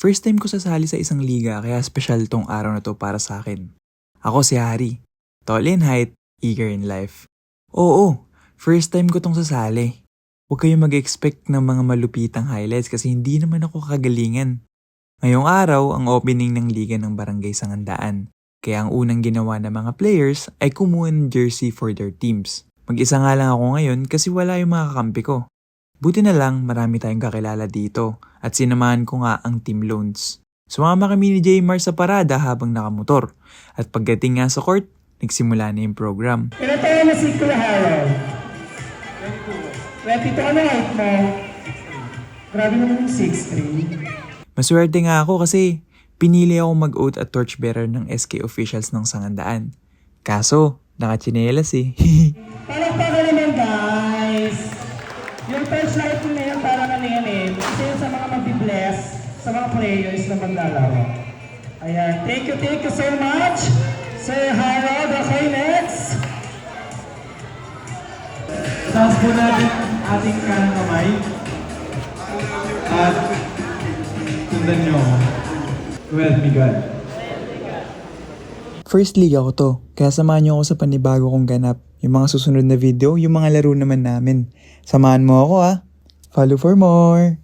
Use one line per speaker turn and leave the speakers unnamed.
First time ko sasali sa isang liga kaya special tong araw na to para sa akin. Ako si Harry. Tall in height, eager in life. Oo, first time ko tong sasali. Huwag kayong mag-expect ng mga malupitang highlights kasi hindi naman ako kagalingan. Ngayong araw, ang opening ng liga ng Barangay Sangandaan. Kaya ang unang ginawa ng mga players ay kumuha ng jersey for their teams. Mag-isa nga lang ako ngayon kasi wala yung mga kakampi ko. Buti na lang marami tayong kakilala dito at sinamahan ko nga ang Team Loans. Sumama kami ni Jmar sa parada habang nakamotor at pagdating nga sa court, nagsimula na yung program.
Ilan tayo na si Kuya Harold? 22 ano height mo? Grabe naman yung 6'3".
Maswerte nga ako kasi pinili ako mag-oath at torchbearer ng SK officials ng Sangandaan. Kaso, nakachinelas eh.
Palakpakan naman guys! Yung first light na yan parang ano yan eh. Kasi yun sa mga mag-bless, sa mga players na maglalaro. Ayan, thank you so much, Sir Harold. Okay, next.
Taas po natin ating kanang kamay at sundan nyo. Well, God.
First liga ko to, kaya samahan niyo ako sa panibago kong ganap. Yung mga susunod na video, yung mga laro naman namin. Samahan mo ako ah. Follow for more!